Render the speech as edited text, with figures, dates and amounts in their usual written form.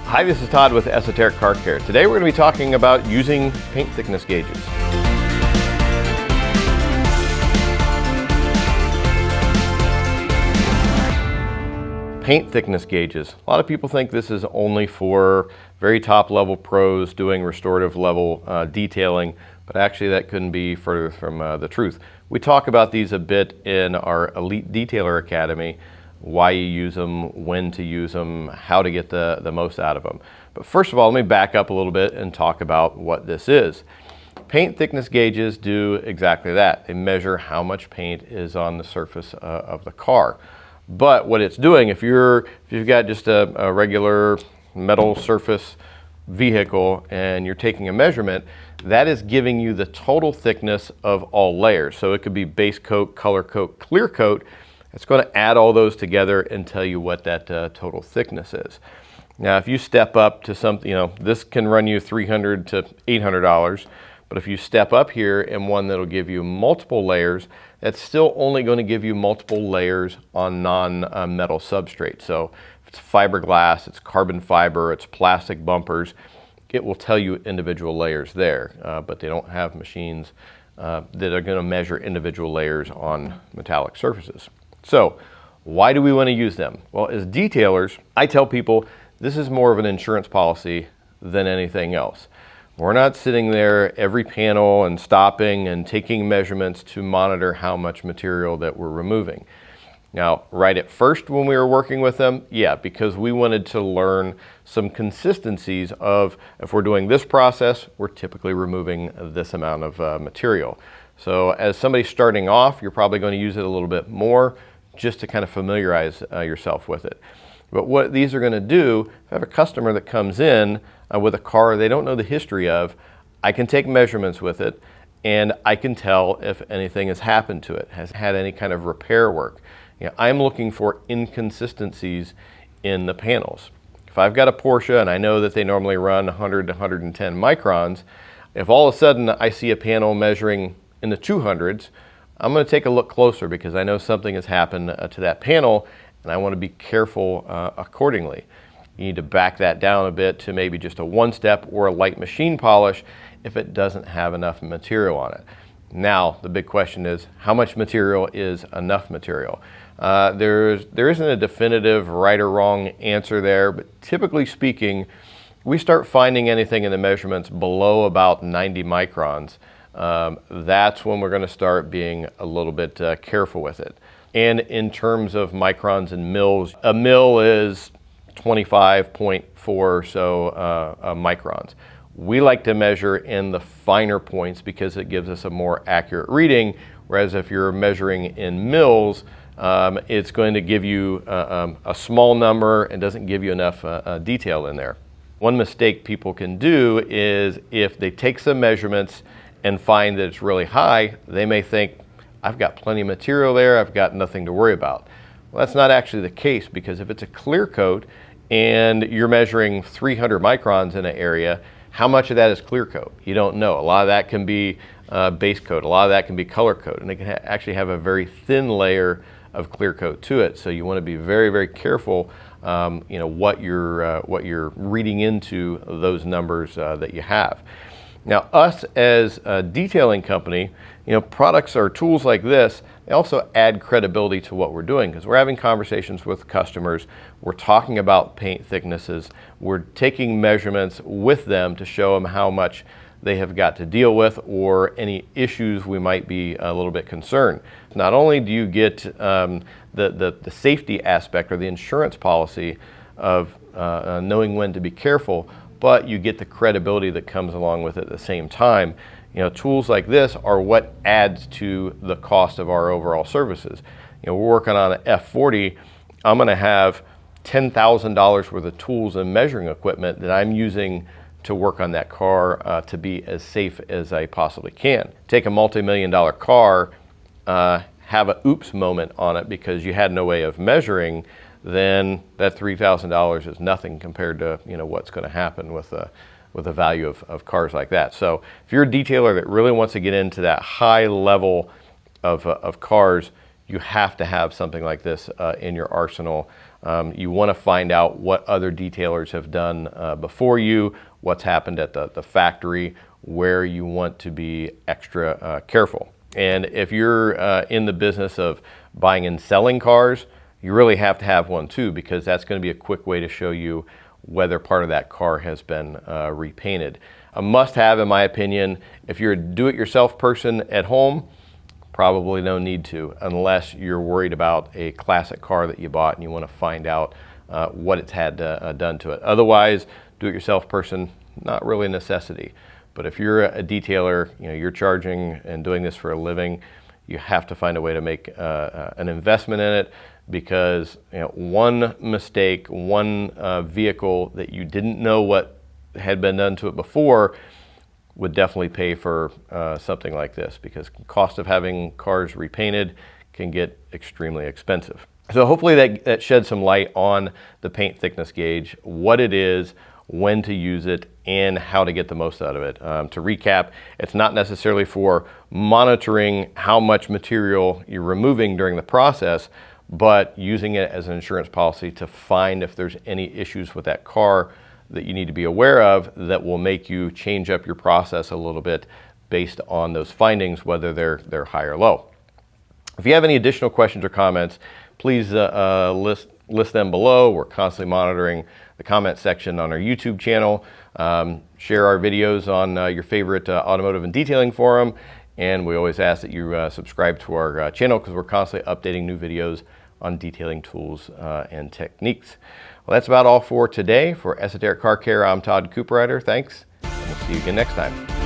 Hi, this is Todd with ESOTERIC Car Care. Today we're going to be talking about using paint thickness gauges. Paint thickness gauges. A lot of people think this is only for very top level pros doing restorative level detailing, but actually that couldn't be further from the truth. We talk about these a bit in our Elite Detailer Academy, why you use them, when to use them, how to get the most out of them. But first of all, let me back up a little bit and talk about what this is. Paint thickness gauges do exactly that. They measure how much paint is on the surface of the car. But what it's doing, if you've got just a regular metal surface vehicle and you're taking a measurement, that is giving you the total thickness of all layers. So it could be base coat, color coat, clear coat. It's going to add all those together and tell you what that total thickness is. Now, if you step up to something, this can run you $300 to $800, but if you step up here in one that'll give you multiple layers, that's still only going to give you multiple layers on non-metal substrate. So if it's fiberglass, it's carbon fiber, it's plastic bumpers, it will tell you individual layers there, but they don't have machines that are going to measure individual layers on metallic surfaces. So why do we want to use them? Well, as detailers, I tell people this is more of an insurance policy than anything else. We're not sitting there every panel and stopping and taking measurements to monitor how much material that we're removing. Now, right at first when we were working with them, yeah, because we wanted to learn some consistencies of if we're doing this process, we're typically removing this amount of material. So as somebody starting off, you're probably going to use it a little bit more just to kind of familiarize yourself with it. But what these are going to do, if I have a customer that comes in with a car they don't know the history of, I can take measurements with it and I can tell if anything has happened to it, has had any kind of repair work. I'm looking for inconsistencies in the panels. If I've got a Porsche and I know that they normally run 100 to 110 microns, if all of a sudden I see a panel measuring in the 200s, I'm going to take a look closer because I know something has happened to that panel and I want to be careful accordingly. You need to back that down a bit to maybe just a one-step or a light machine polish if it doesn't have enough material on it. Now, the big question is, how much material is enough material? There isn't a definitive right or wrong answer there, but typically speaking, we start finding anything in the measurements below about 90 microns. That's when we're going to start being a little bit careful with it. And in terms of microns and mils, a mil is 25.4 microns. We like to measure in the finer points because it gives us a more accurate reading, whereas if you're measuring in mils, it's going to give you a small number and doesn't give you enough detail in there. One mistake people can do is if they take some measurements and find that it's really high, they may think, I've got plenty of material there, I've got nothing to worry about. Well, that's not actually the case, because if it's a clear coat and you're measuring 300 microns in an area, how much of that is clear coat? You don't know. A lot of that can be base coat, a lot of that can be color coat, and it can actually have a very thin layer of clear coat to it. So you want to be very, very careful what you're reading into those numbers that you have. Now, us as a detailing company, products or tools like this, they also add credibility to what we're doing because we're having conversations with customers, we're talking about paint thicknesses, we're taking measurements with them to show them how much they have got to deal with or any issues we might be a little bit concerned. Not only do you get the safety aspect or the insurance policy of knowing when to be careful, but you get the credibility that comes along with it at the same time. Tools like this are what adds to the cost of our overall services. We're working on an F40. I'm going to have $10,000 worth of tools and measuring equipment that I'm using to work on that car to be as safe as I possibly can. Take a multi-million-dollar car, have a oops moment on it because you had no way of measuring, then that $3,000 is nothing compared to what's going to happen with the value of cars like that. So if you're a detailer that really wants to get into that high level of cars, you have to have something like this in your arsenal You want to find out what other detailers have done before you, what's happened at the factory, where you want to be extra careful. And if you're in the business of buying and selling cars, you really have to have one too, because that's going to be a quick way to show you whether part of that car has been repainted. A must-have, in my opinion. If you're a do-it-yourself person at home, probably no need to, unless you're worried about a classic car that you bought and you want to find out what it's had done to it. Otherwise, do-it-yourself person, not really a necessity. But if you're a detailer, you're charging and doing this for a living, you have to find a way to make an investment in it, because one mistake, one vehicle that you didn't know what had been done to it before would definitely pay for something like this, because the cost of having cars repainted can get extremely expensive. So hopefully that sheds some light on the paint thickness gauge, what it is, when to use it, and how to get the most out of it. To recap, it's not necessarily for monitoring how much material you're removing during the process, but using it as an insurance policy to find if there's any issues with that car that you need to be aware of that will make you change up your process a little bit based on those findings, whether they're high or low. If you have any additional questions or comments, please list them below. We're constantly monitoring the comment section on our YouTube channel. Share our videos on your favorite automotive and detailing forum. And we always ask that you subscribe to our channel, because we're constantly updating new videos on detailing tools and techniques. Well, that's about all for today. For Esoteric Car Care, I'm Todd Cooperrider. Thanks, and we'll see you again next time.